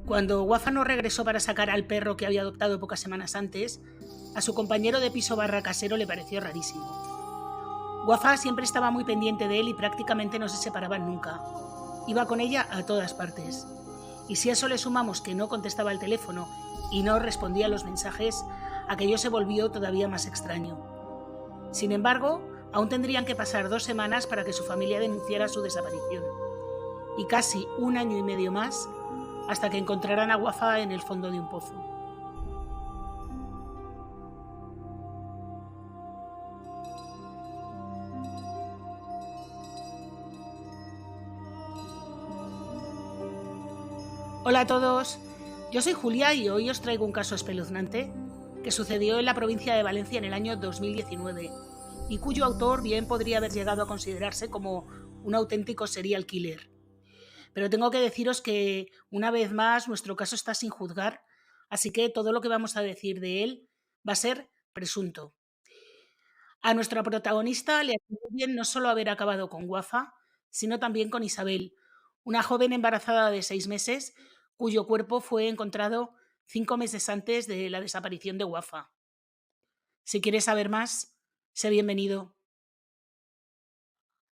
Cuando Wafa no regresó para sacar al perro que había adoptado pocas semanas antes, a su compañero de piso barra casero le pareció rarísimo. Wafa siempre estaba muy pendiente de él y prácticamente no se separaban nunca. Iba con ella a todas partes. Y si a eso le sumamos que no contestaba el teléfono y no respondía a los mensajes, aquello se volvió todavía más extraño. Sin embargo, aún tendrían que pasar 2 semanas para que su familia denunciara su desaparición. Y casi 1 año y medio más hasta que encontraran a Wafa en el fondo de un pozo. Hola a todos, yo soy Julia y hoy os traigo un caso espeluznante que sucedió en la provincia de Valencia en el año 2019 y cuyo autor bien podría haber llegado a considerarse como un auténtico serial killer. Pero tengo que deciros que, una vez más, nuestro caso está sin juzgar, así que todo lo que vamos a decir de él va a ser presunto. A nuestra protagonista le atribuyen no solo haber acabado con Wafa, sino también con Isabel, una joven embarazada de 6 meses cuyo cuerpo fue encontrado 5 meses antes de la desaparición de Wafa. Si quieres saber más, sé bienvenido.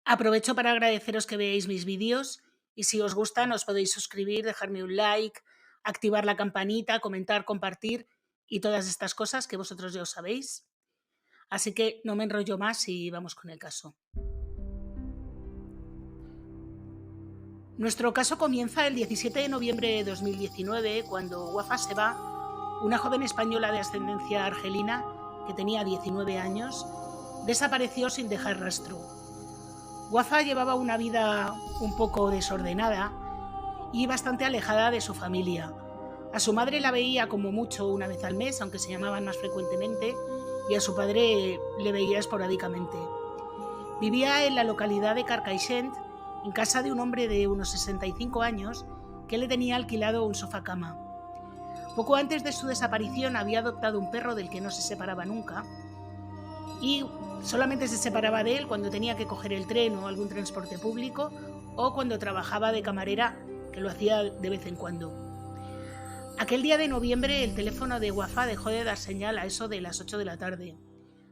Aprovecho para agradeceros que veáis mis vídeos y si os gustan os podéis suscribir, dejarme un like, activar la campanita, comentar, compartir y todas estas cosas que vosotros ya os sabéis. Así que no me enrollo más y vamos con el caso. Nuestro caso comienza el 17 de noviembre de 2019 cuando Wafa se va, una joven española de ascendencia argelina que tenía 19 años, desapareció sin dejar rastro. Wafa llevaba una vida un poco desordenada y bastante alejada de su familia. A su madre la veía como mucho una vez al mes, aunque se llamaban más frecuentemente, y a su padre le veía esporádicamente. Vivía en la localidad de Carcaixent, en casa de un hombre de unos 65 años que le tenía alquilado un sofá-cama. Poco antes de su desaparición había adoptado un perro del que no se separaba nunca y solamente se separaba de él cuando tenía que coger el tren o algún transporte público o cuando trabajaba de camarera, que lo hacía de vez en cuando. Aquel día de noviembre el teléfono de Wafa dejó de dar señal a eso de las 8 de la tarde,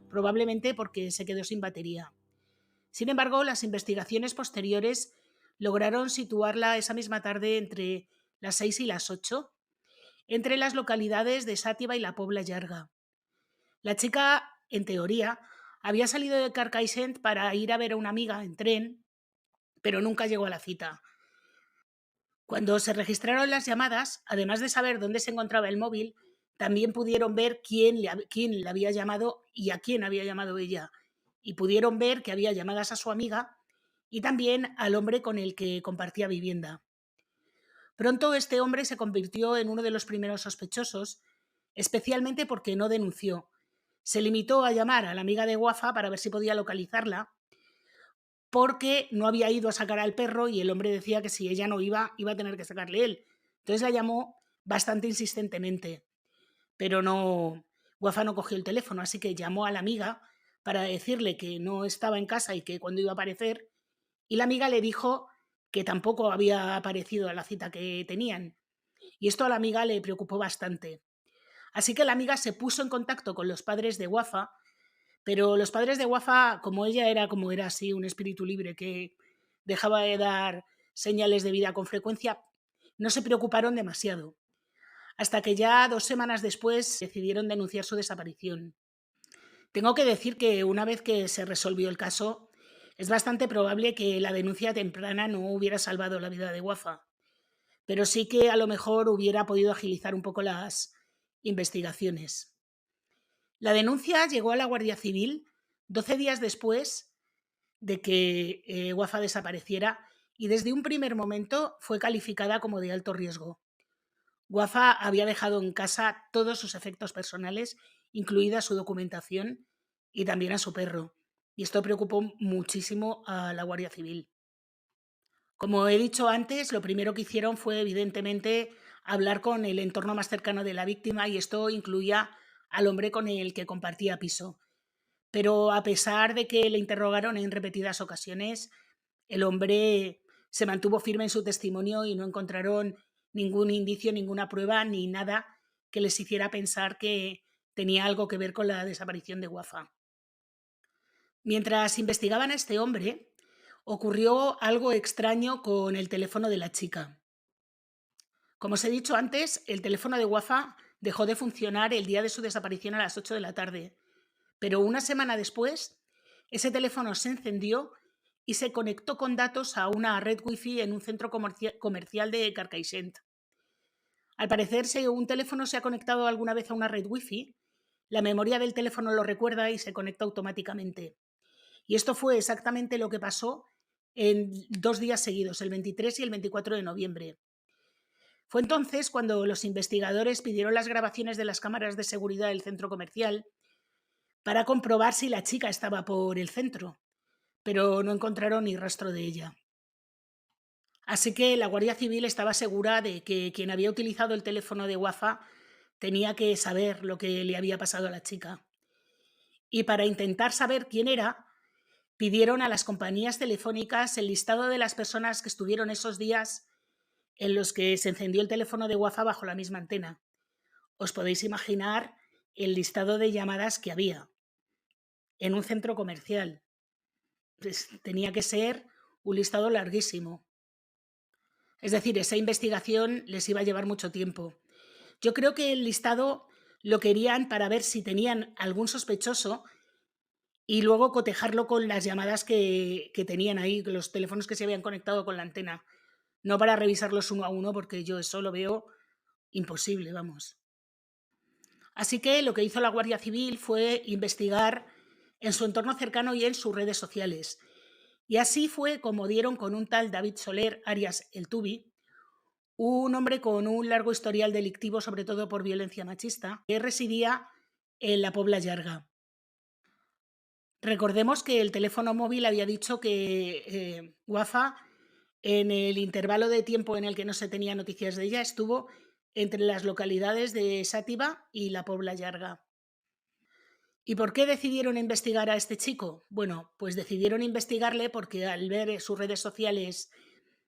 probablemente porque se quedó sin batería. Sin embargo, las investigaciones posteriores lograron situarla esa misma tarde entre las 6 y las 8, entre las localidades de Sátiva y la Pobla Llarga. La chica, en teoría, había salido de Carcaixent para ir a ver a una amiga en tren, pero nunca llegó a la cita. Cuando se registraron las llamadas, además de saber dónde se encontraba el móvil, también pudieron ver quién le había llamado y a quién había llamado ella. Y pudieron ver que había llamadas a su amiga y también al hombre con el que compartía vivienda. Pronto este hombre se convirtió en uno de los primeros sospechosos, especialmente porque no denunció. Se limitó a llamar a la amiga de Wafa para ver si podía localizarla, porque no había ido a sacar al perro y el hombre decía que si ella no iba, iba a tener que sacarle él. Entonces la llamó bastante insistentemente, pero Wafa no cogió el teléfono, así que llamó a la amiga para decirle que no estaba en casa y que cuando iba a aparecer, y la amiga le dijo que tampoco había aparecido a la cita que tenían. Y esto a la amiga le preocupó bastante. Así que la amiga se puso en contacto con los padres de Wafa, pero los padres de Wafa, como ella era como era así, un espíritu libre que dejaba de dar señales de vida con frecuencia, no se preocuparon demasiado. Hasta que ya 2 semanas después decidieron denunciar su desaparición. Tengo que decir que una vez que se resolvió el caso, es bastante probable que la denuncia temprana no hubiera salvado la vida de Wafa, pero sí que a lo mejor hubiera podido agilizar un poco las investigaciones. La denuncia llegó a la Guardia Civil 12 días después de que Wafa desapareciera y desde un primer momento fue calificada como de alto riesgo. Wafa había dejado en casa todos sus efectos personales, incluida su documentación y también a su perro, y esto preocupó muchísimo a la Guardia Civil. Como he dicho antes, lo primero que hicieron fue evidentemente hablar con el entorno más cercano de la víctima y esto incluía al hombre con el que compartía piso. Pero a pesar de que le interrogaron en repetidas ocasiones, el hombre se mantuvo firme en su testimonio y no encontraron ningún indicio, ninguna prueba ni nada que les hiciera pensar que tenía algo que ver con la desaparición de Wafa. Mientras investigaban a este hombre, ocurrió algo extraño con el teléfono de la chica. Como os he dicho antes, el teléfono de Wafa dejó de funcionar el día de su desaparición a las 8 de la tarde, pero una semana después, ese teléfono se encendió y se conectó con datos a una red wifi en un centro comercial de Carcaixent. Al parecer, si un teléfono se ha conectado alguna vez a una red wifi, la memoria del teléfono lo recuerda y se conecta automáticamente. Y esto fue exactamente lo que pasó en 2 días seguidos, el 23 y el 24 de noviembre. Fue entonces cuando los investigadores pidieron las grabaciones de las cámaras de seguridad del centro comercial para comprobar si la chica estaba por el centro, pero no encontraron ni rastro de ella. Así que la Guardia Civil estaba segura de que quien había utilizado el teléfono de Wafa tenía que saber lo que le había pasado a la chica. Y para intentar saber quién era, pidieron a las compañías telefónicas el listado de las personas que estuvieron esos días en los que se encendió el teléfono de Wafa bajo la misma antena. Os podéis imaginar el listado de llamadas que había en un centro comercial. Pues tenía que ser un listado larguísimo. Es decir, esa investigación les iba a llevar mucho tiempo. Yo creo que el listado lo querían para ver si tenían algún sospechoso y luego cotejarlo con las llamadas que tenían ahí, los teléfonos que se habían conectado con la antena. No para revisarlos uno a uno, porque yo eso lo veo imposible, vamos. Así que lo que hizo la Guardia Civil fue investigar en su entorno cercano y en sus redes sociales. Y así fue como dieron con un tal David Soler Arias El Tubi, un hombre con un largo historial delictivo, sobre todo por violencia machista, que residía en la Pobla Llarga. Recordemos que el teléfono móvil había dicho que Wafa, en el intervalo de tiempo en el que no se tenía noticias de ella, estuvo entre las localidades de Sátiva y la Pobla Llarga. ¿Y por qué decidieron investigar a este chico? Bueno, pues decidieron investigarle porque al ver sus redes sociales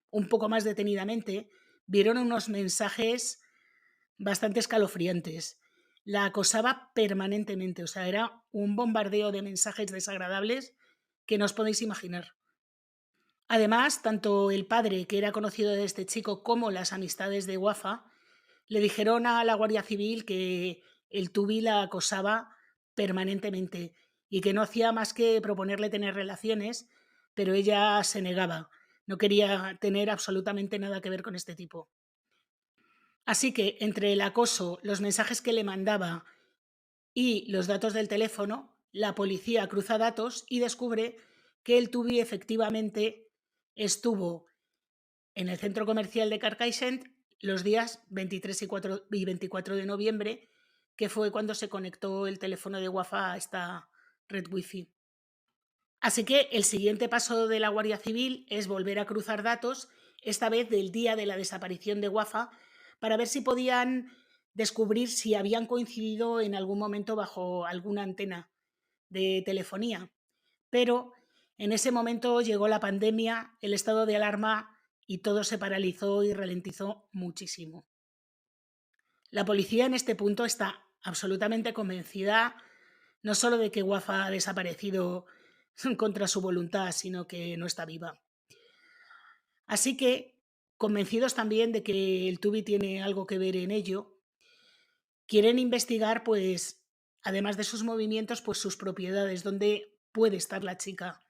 un poco más detenidamente, vieron unos mensajes bastante escalofriantes. La acosaba permanentemente, o sea, era un bombardeo de mensajes desagradables que no os podéis imaginar. Además, tanto el padre, que era conocido de este chico, como las amistades de Wafa, le dijeron a la Guardia Civil que el Tubi la acosaba permanentemente y que no hacía más que proponerle tener relaciones, pero ella se negaba. No quería tener absolutamente nada que ver con este tipo. Así que entre el acoso, los mensajes que le mandaba y los datos del teléfono, la policía cruza datos y descubre que el Tubi efectivamente estuvo en el centro comercial de Carcaixent los días 23 y 24 de noviembre, que fue cuando se conectó el teléfono de Wafa a esta red wifi. Así que el siguiente paso de la Guardia Civil es volver a cruzar datos, esta vez del día de la desaparición de Wafa, para ver si podían descubrir si habían coincidido en algún momento bajo alguna antena de telefonía. Pero en ese momento llegó la pandemia, el estado de alarma y todo se paralizó y ralentizó muchísimo. La policía en este punto está absolutamente convencida no solo de que Wafa ha desaparecido contra su voluntad, sino que no está viva. Así que, convencidos también de que el Tubi tiene algo que ver en ello, quieren investigar, pues, además de sus movimientos, pues sus propiedades, dónde puede estar la chica.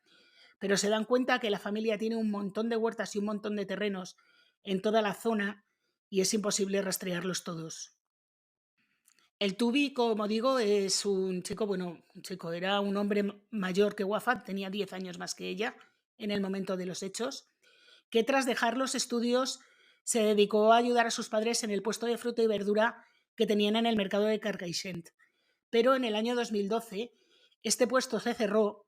Pero se dan cuenta que la familia tiene un montón de huertas y un montón de terrenos en toda la zona y es imposible rastrearlos todos. El Tubi, como digo, es un chico, era un hombre mayor que Wafa, tenía 10 años más que ella en el momento de los hechos, que tras dejar los estudios se dedicó a ayudar a sus padres en el puesto de fruta y verdura que tenían en el mercado de Carcaixent. Pero en el año 2012 este puesto se cerró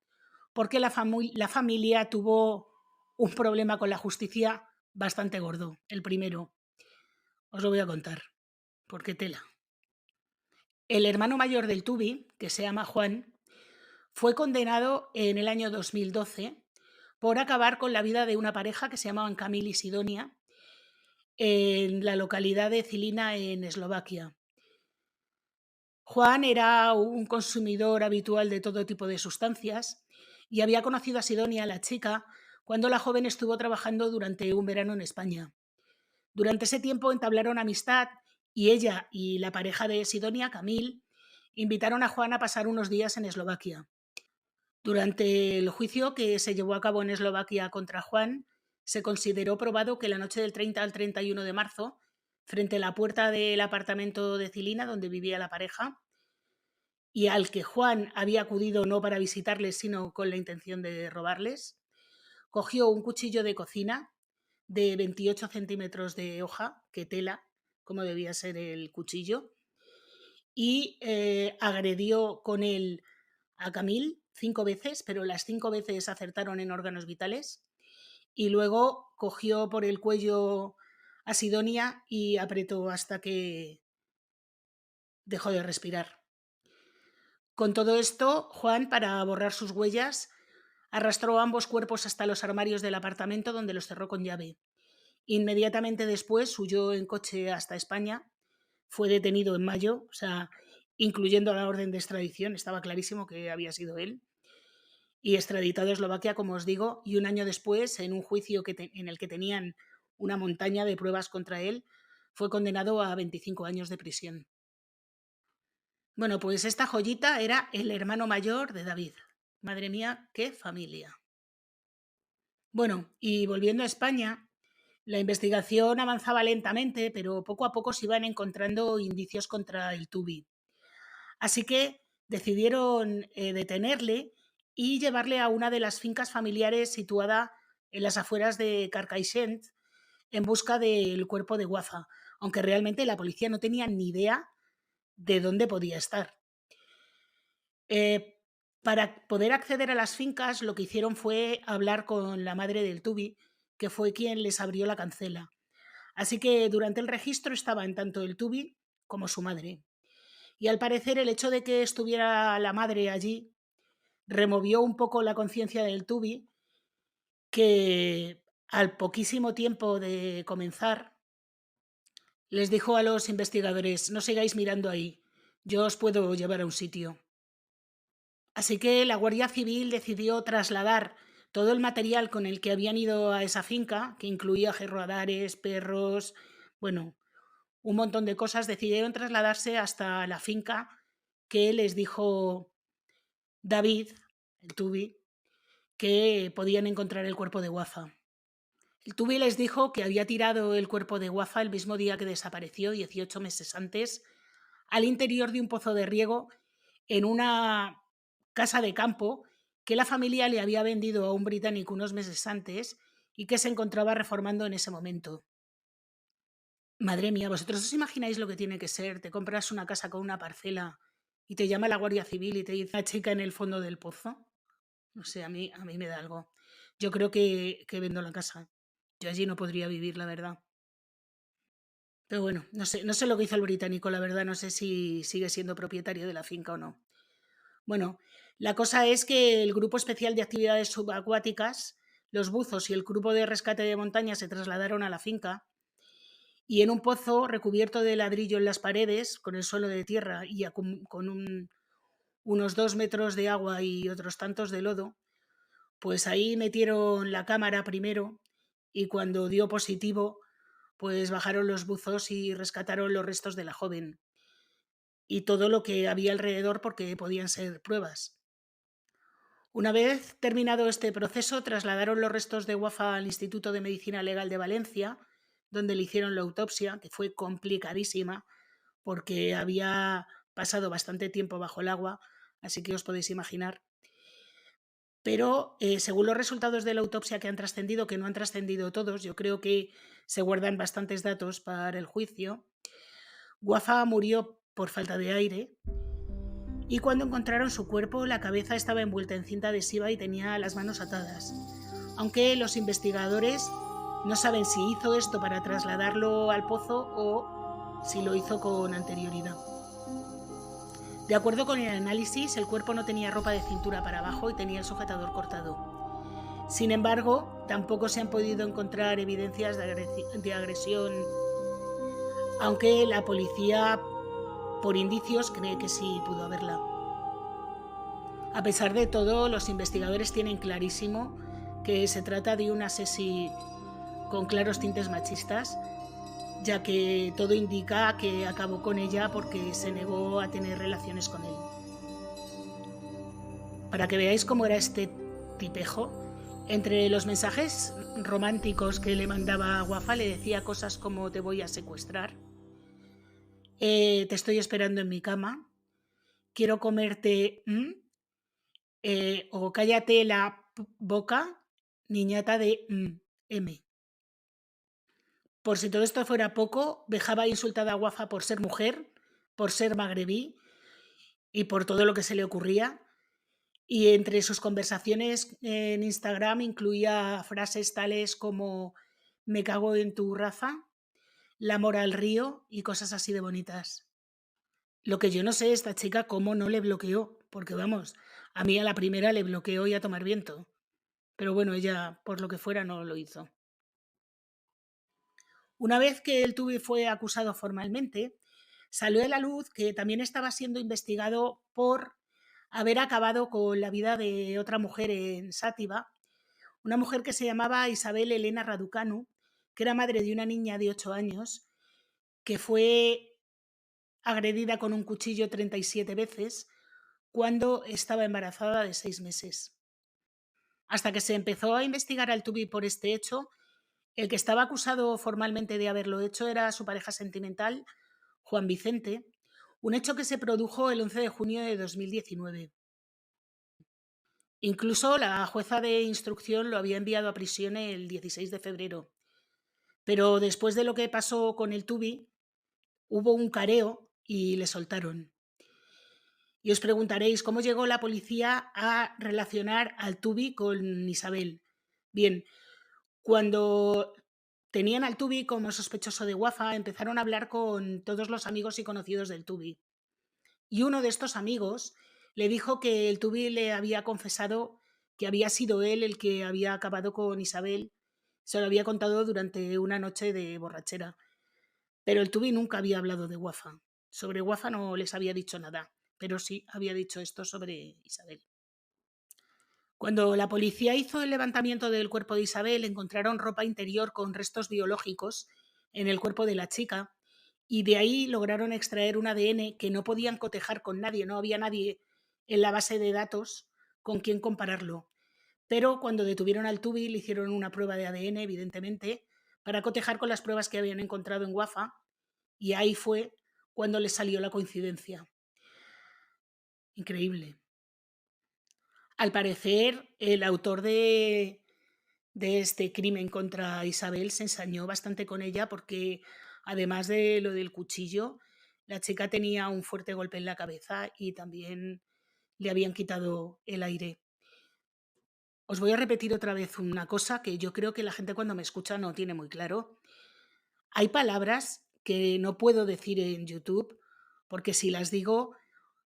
porque la familia tuvo un problema con la justicia bastante gordo. El primero, os lo voy a contar, porque tela. El hermano mayor del Tubi, que se llama Juan, fue condenado en el año 2012 por acabar con la vida de una pareja que se llamaban Camil y Sidonia, en la localidad de Žilina, en Eslovaquia. Juan era un consumidor habitual de todo tipo de sustancias y había conocido a Sidonia, la chica, cuando la joven estuvo trabajando durante un verano en España. Durante ese tiempo entablaron amistad y ella y la pareja de Sidonia, Camil, invitaron a Juan a pasar unos días en Eslovaquia. Durante el juicio que se llevó a cabo en Eslovaquia contra Juan, se consideró probado que la noche del 30 al 31 de marzo, frente a la puerta del apartamento de Žilina, donde vivía la pareja, y al que Juan había acudido no para visitarles, sino con la intención de robarles, cogió un cuchillo de cocina de 28 centímetros de hoja, que tela, como debía ser el cuchillo, y agredió con él a Camil 5 veces, pero las 5 veces acertaron en órganos vitales, y luego cogió por el cuello a Sidonia y apretó hasta que dejó de respirar. Con todo esto, Juan, para borrar sus huellas, arrastró ambos cuerpos hasta los armarios del apartamento, donde los cerró con llave. Inmediatamente después huyó en coche hasta España, fue detenido en mayo, o sea, incluyendo la orden de extradición, estaba clarísimo que había sido él, y extraditado a Eslovaquia, como os digo, y un año después, en un juicio en el que tenían una montaña de pruebas contra él, fue condenado a 25 años de prisión. Bueno, pues esta joyita era el hermano mayor de David. Madre mía, qué familia. Bueno, y volviendo a España, la investigación avanzaba lentamente, pero poco a poco se iban encontrando indicios contra el Tubi. Así que decidieron detenerle y llevarle a una de las fincas familiares situada en las afueras de Carcaixent en busca del cuerpo de Wafa, aunque realmente la policía no tenía ni idea de dónde podía estar. Para poder acceder a las fincas, lo que hicieron fue hablar con la madre del Tubi, que fue quien les abrió la cancela. Así que durante el registro estaban tanto el Tubi como su madre. Y al parecer el hecho de que estuviera la madre allí removió un poco la conciencia del Tubi, que al poquísimo tiempo de comenzar les dijo a los investigadores: no sigáis mirando ahí, yo os puedo llevar a un sitio. Así que la Guardia Civil decidió trasladar todo el material con el que habían ido a esa finca, que incluía radares, perros, bueno, un montón de cosas. Decidieron trasladarse hasta la finca que les dijo David, el Tubi, que podían encontrar el cuerpo de Wafa. El Tubi les dijo que había tirado el cuerpo de Wafa el mismo día que desapareció, 18 meses antes, al interior de un pozo de riego en una casa de campo que la familia le había vendido a un británico unos meses antes y que se encontraba reformando en ese momento. Madre mía, ¿vosotros os imagináis lo que tiene que ser? Te compras una casa con una parcela y te llama la Guardia Civil y te dice una chica en el fondo del pozo. No sé, a mí me da algo. Yo creo que vendo la casa. Yo allí no podría vivir, la verdad. Pero bueno, no sé lo que hizo el británico, la verdad. No sé si sigue siendo propietario de la finca o no. Bueno, la cosa es que el Grupo Especial de Actividades Subacuáticas, los buzos y el Grupo de Rescate de Montaña se trasladaron a la finca y en un pozo recubierto de ladrillo en las paredes, con el suelo de tierra y con unos 2 metros de agua y otros tantos de lodo, pues ahí metieron la cámara primero y cuando dio positivo, pues bajaron los buzos y rescataron los restos de la joven y todo lo que había alrededor, porque podían ser pruebas. Una vez terminado este proceso, trasladaron los restos de Wafa al Instituto de Medicina Legal de Valencia, donde le hicieron la autopsia, que fue complicadísima porque había pasado bastante tiempo bajo el agua, así que os podéis imaginar. Pero según los resultados de la autopsia que han trascendido, que no han trascendido todos, yo creo que se guardan bastantes datos para el juicio, Wafa murió por falta de aire y cuando encontraron su cuerpo la cabeza estaba envuelta en cinta adhesiva y tenía las manos atadas. Aunque los investigadores no saben si hizo esto para trasladarlo al pozo o si lo hizo con anterioridad. De acuerdo con el análisis, el cuerpo no tenía ropa de cintura para abajo y tenía el sujetador cortado. Sin embargo, tampoco se han podido encontrar evidencias de agresión, aunque la policía, por indicios, cree que sí pudo haberla. A pesar de todo, los investigadores tienen clarísimo que se trata de un asesino con claros tintes machistas, ya que todo indica que acabó con ella porque se negó a tener relaciones con él. Para que veáis cómo era este tipejo, entre los mensajes románticos que le mandaba a Wafa le decía cosas como: te voy a secuestrar, te estoy esperando en mi cama, quiero comerte, o cállate la boca, niñata de M. Por si todo esto fuera poco, dejaba insultada a Wafa por ser mujer, por ser magrebí y por todo lo que se le ocurría. Y entre sus conversaciones en Instagram incluía frases tales como: me cago en tu raza, la mora al río y cosas así de bonitas. Lo que yo no sé, esta chica cómo no le bloqueó, porque vamos, a mí a la primera le bloqueó y a tomar viento. Pero bueno, ella, por lo que fuera, no lo hizo. Una vez que el Tubi fue acusado formalmente, salió a la luz que también estaba siendo investigado por haber acabado con la vida de otra mujer en Sátiva, una mujer que se llamaba Isabel Elena Raducanu, que era madre de una niña de 8 años, que fue agredida con un cuchillo 37 veces cuando estaba embarazada de 6 meses. Hasta que se empezó a investigar al Tubi por este hecho, el que estaba acusado formalmente de haberlo hecho era su pareja sentimental, Juan Vicente, un hecho que se produjo el 11 de junio de 2019. Incluso la jueza de instrucción lo había enviado a prisión el 16 de febrero. Pero después de lo que pasó con el Tubi, hubo un careo y le soltaron. Y os preguntaréis cómo llegó la policía a relacionar al Tubi con Isabel. Bien, cuando tenían al Tubi como sospechoso de Wafa, empezaron a hablar con todos los amigos y conocidos del Tubi. Y uno de estos amigos le dijo que el Tubi le había confesado que había sido él el que había acabado con Isabel. Se lo había contado durante una noche de borrachera. Pero el Tubi nunca había hablado de Wafa. Sobre Wafa no les había dicho nada, pero sí había dicho esto sobre Isabel. Cuando la policía hizo el levantamiento del cuerpo de Isabel, encontraron ropa interior con restos biológicos en el cuerpo de la chica y de ahí lograron extraer un ADN que no podían cotejar con nadie, no había nadie en la base de datos con quien compararlo. Pero cuando detuvieron al Tubi le hicieron una prueba de ADN, evidentemente, para cotejar con las pruebas que habían encontrado en Wafa, y ahí fue cuando les salió la coincidencia. Increíble. Al parecer, el autor de este crimen contra Isabel se ensañó bastante con ella porque, además de lo del cuchillo, la chica tenía un fuerte golpe en la cabeza y también le habían quitado el aire. Os voy a repetir otra vez una cosa que yo creo que la gente cuando me escucha no tiene muy claro. Hay palabras que no puedo decir en YouTube porque si las digo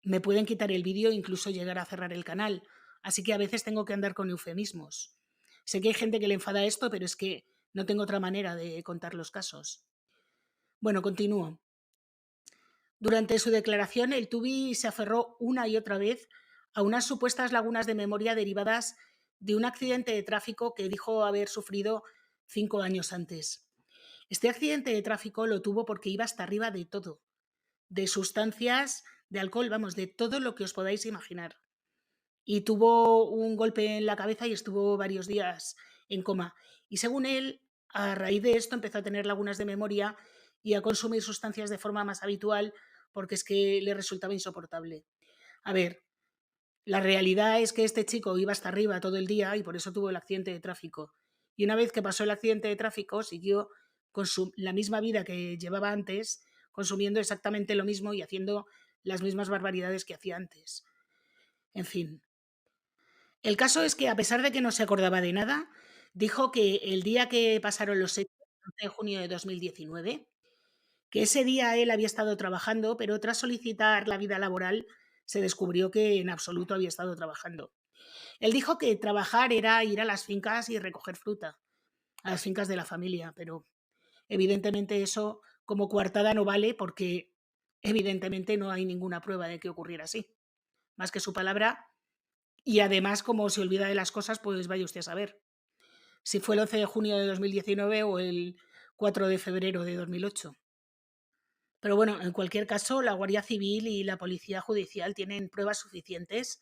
me pueden quitar el vídeo e incluso llegar a cerrar el canal. Así que a veces tengo que andar con eufemismos. Sé que hay gente que le enfada esto, pero es que no tengo otra manera de contar los casos. Bueno, continúo. Durante su declaración, el Tubi se aferró una y otra vez a unas supuestas lagunas de memoria derivadas de un accidente de tráfico que dijo haber sufrido 5 años antes. Este accidente de tráfico lo tuvo porque iba hasta arriba de todo, de sustancias, de alcohol, vamos, de todo lo que os podáis imaginar. Y tuvo un golpe en la cabeza y estuvo varios días en coma. Y según él, a raíz de esto empezó a tener lagunas de memoria y a consumir sustancias de forma más habitual porque es que le resultaba insoportable. A ver, la realidad es que este chico iba hasta arriba todo el día y por eso tuvo el accidente de tráfico. Y una vez que pasó el accidente de tráfico, siguió con la misma vida que llevaba antes, consumiendo exactamente lo mismo y haciendo las mismas barbaridades que hacía antes. En fin. El caso es que, a pesar de que no se acordaba de nada, dijo que el día que pasaron los hechos, el 11 de junio de 2019, que ese día él había estado trabajando, pero tras solicitar la vida laboral se descubrió que en absoluto había estado trabajando. Él dijo que trabajar era ir a las fincas y recoger fruta, a las fincas de la familia, pero evidentemente eso como coartada no vale porque evidentemente no hay ninguna prueba de que ocurriera así, más que su palabra y además como se olvida de las cosas, pues vaya usted a saber si fue el 11 de junio de 2019 o el 4 de febrero de 2008. Pero bueno, en cualquier caso, la Guardia Civil y la Policía Judicial tienen pruebas suficientes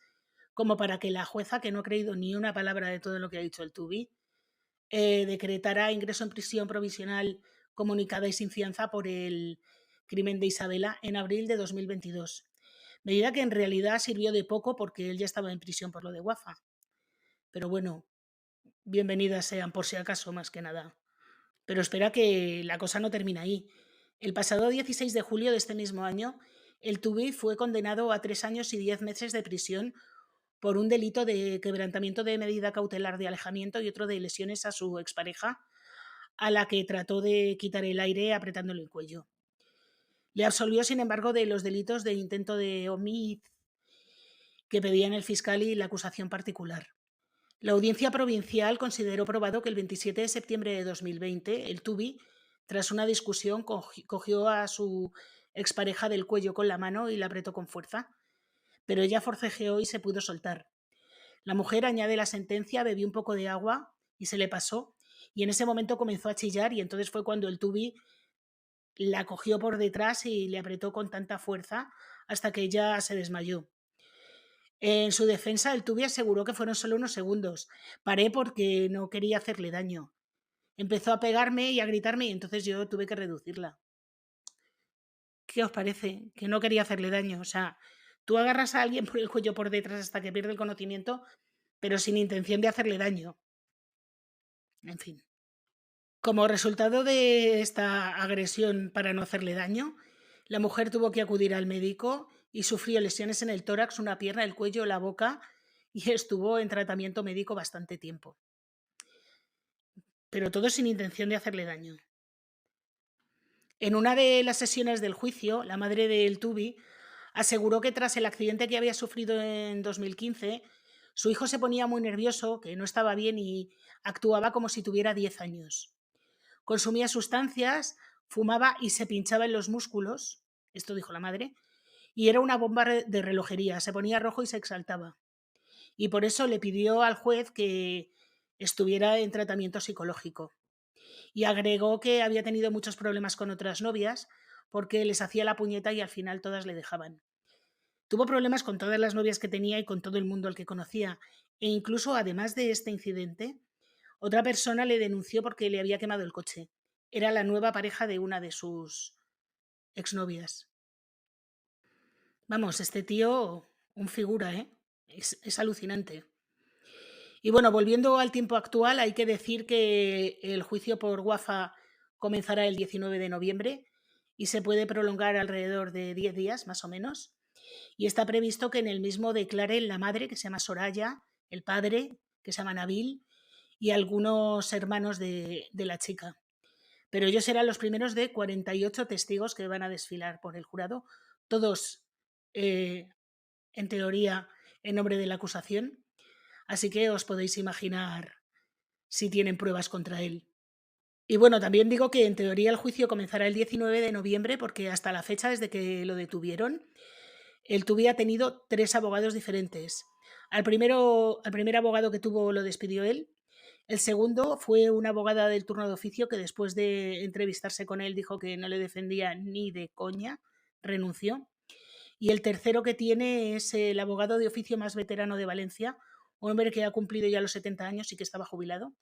como para que la jueza, que no ha creído ni una palabra de todo lo que ha dicho el Tubi, decretara ingreso en prisión provisional comunicada y sin fianza por el crimen de Isabela en abril de 2022. Medida que en realidad sirvió de poco porque él ya estaba en prisión por lo de Wafa. Pero bueno, bienvenidas sean por si acaso, más que nada. Pero espera que la cosa no termina ahí. El pasado 16 de julio de este mismo año, el Tubi fue condenado a 3 años y 10 meses de prisión por un delito de quebrantamiento de medida cautelar de alejamiento y otro de lesiones a su expareja, a la que trató de quitar el aire apretándole el cuello. Le absolvió, sin embargo, de los delitos de intento de homicidio que pedían el fiscal y la acusación particular. La audiencia provincial consideró probado que el 27 de septiembre de 2020 el Tubi, tras una discusión, cogió a su expareja del cuello con la mano y la apretó con fuerza, pero ella forcejeó y se pudo soltar. La mujer, añade la sentencia, bebió un poco de agua y se le pasó, y en ese momento comenzó a chillar y entonces fue cuando el Tubi la cogió por detrás y le apretó con tanta fuerza hasta que ella se desmayó. En su defensa, el Tubi aseguró que fueron solo unos segundos. Paré porque no quería hacerle daño. Empezó a pegarme y a gritarme y entonces yo tuve que reducirla. ¿Qué os parece? Que no quería hacerle daño. O sea, tú agarras a alguien por el cuello por detrás hasta que pierde el conocimiento, pero sin intención de hacerle daño. En fin. Como resultado de esta agresión para no hacerle daño, la mujer tuvo que acudir al médico y sufrió lesiones en el tórax, una pierna, el cuello, la boca y estuvo en tratamiento médico bastante tiempo. Pero todo sin intención de hacerle daño. En una de las sesiones del juicio, la madre del Tubi aseguró que tras el accidente que había sufrido en 2015, su hijo se ponía muy nervioso, que no estaba bien y actuaba como si tuviera 10 años. Consumía sustancias, fumaba y se pinchaba en los músculos, esto dijo la madre, y era una bomba de relojería, se ponía rojo y se exaltaba. Y por eso le pidió al juez que estuviera en tratamiento psicológico. Y agregó que había tenido muchos problemas con otras novias porque les hacía la puñeta y al final todas le dejaban. Tuvo problemas con todas las novias que tenía y con todo el mundo al que conocía. E incluso, además de este incidente, otra persona le denunció porque le había quemado el coche. Era la nueva pareja de una de sus exnovias. Vamos, este tío, un figura, ¿eh? Es alucinante. Y bueno, volviendo al tiempo actual, hay que decir que el juicio por Wafa comenzará el 19 de noviembre y se puede prolongar alrededor de 10 días, más o menos. Y está previsto que en el mismo declaren la madre, que se llama Soraya, el padre, que se llama Nabil, y algunos hermanos de la chica. Pero ellos serán los primeros de 48 testigos que van a desfilar por el jurado, todos, en teoría, en nombre de la acusación. Así que os podéis imaginar si tienen pruebas contra él. Y bueno, también digo que en teoría el juicio comenzará el 19 de noviembre porque hasta la fecha desde que lo detuvieron, el Tubi ha tenido 3 abogados diferentes. Al primer abogado que tuvo lo despidió él. El segundo fue una abogada del turno de oficio que después de entrevistarse con él dijo que no le defendía ni de coña, renunció. Y el tercero que tiene es el abogado de oficio más veterano de Valencia, un hombre que ha cumplido ya los 70 años y que estaba jubilado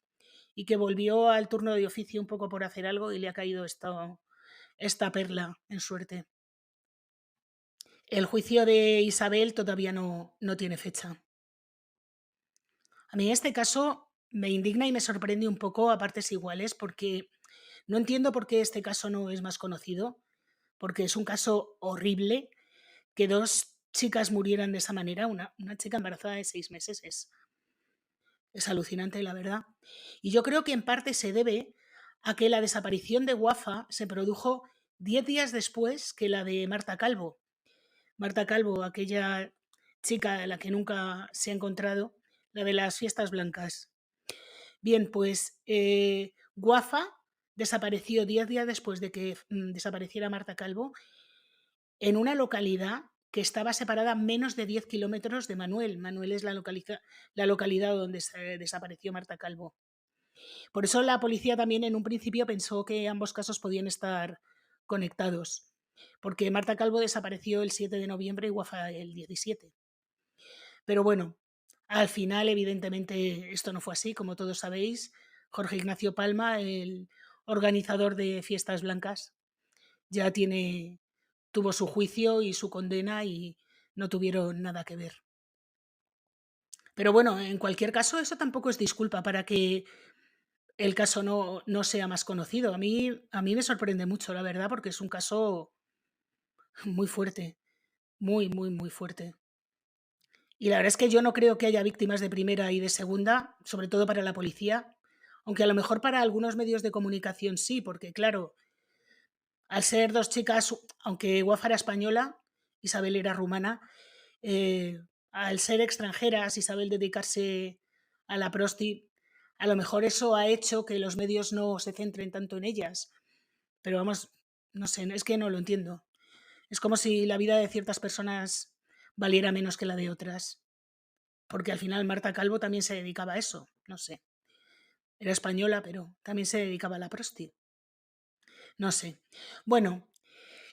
y que volvió al turno de oficio un poco por hacer algo y le ha caído esta perla en suerte. El juicio de Isabel todavía no tiene fecha. A mí este caso me indigna y me sorprende un poco a partes iguales porque no entiendo por qué este caso no es más conocido, porque es un caso horrible que 2 chicas murieran de esa manera, una chica embarazada de 6 meses, es alucinante, la verdad. Y yo creo que en parte se debe a que la desaparición de Wafa se produjo 10 días después que la de Marta Calvo. Marta Calvo, aquella chica a la que nunca se ha encontrado, la de las fiestas blancas. Bien, pues Guafa desapareció 10 días después de que desapareciera Marta Calvo en una localidad que estaba separada a menos de 10 kilómetros de Manuel. Manuel es la localidad donde desapareció Marta Calvo. Por eso la policía también en un principio pensó que ambos casos podían estar conectados, porque Marta Calvo desapareció el 7 de noviembre y Guafa el 17. Pero bueno, al final evidentemente esto no fue así, como todos sabéis. Jorge Ignacio Palma, el organizador de Fiestas Blancas, ya tuvo su juicio y su condena y no tuvieron nada que ver. Pero bueno, en cualquier caso, eso tampoco es disculpa para que el caso no sea más conocido. A mí me sorprende mucho, la verdad, porque es un caso muy fuerte, muy, muy, muy fuerte. Y la verdad es que yo no creo que haya víctimas de primera y de segunda, sobre todo para la policía, aunque a lo mejor para algunos medios de comunicación sí, porque claro, al ser dos chicas, aunque Guafa era española, Isabel era rumana, al ser extranjeras, Isabel dedicarse a la prosti, a lo mejor eso ha hecho que los medios no se centren tanto en ellas. Pero vamos, no sé, es que no lo entiendo. Es como si la vida de ciertas personas valiera menos que la de otras. Porque al final Marta Calvo también se dedicaba a eso, no sé. Era española, pero también se dedicaba a la prosti. No sé. Bueno,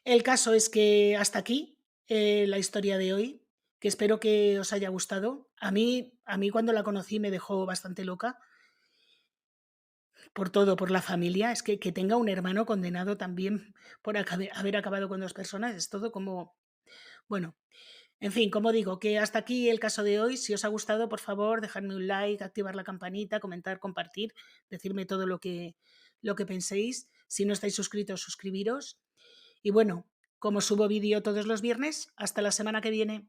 el caso es que hasta aquí la historia de hoy, que espero que os haya gustado. A mí cuando la conocí me dejó bastante loca por todo, por la familia. Es que tenga un hermano condenado también por haber acabado con dos personas, es todo como... Bueno, en fin, como digo, que hasta aquí el caso de hoy. Si os ha gustado, por favor, dejadme un like, activar la campanita, comentar, compartir, decirme todo lo que penséis. Si no estáis suscritos, suscribiros. Y bueno, como subo vídeo todos los viernes, hasta la semana que viene.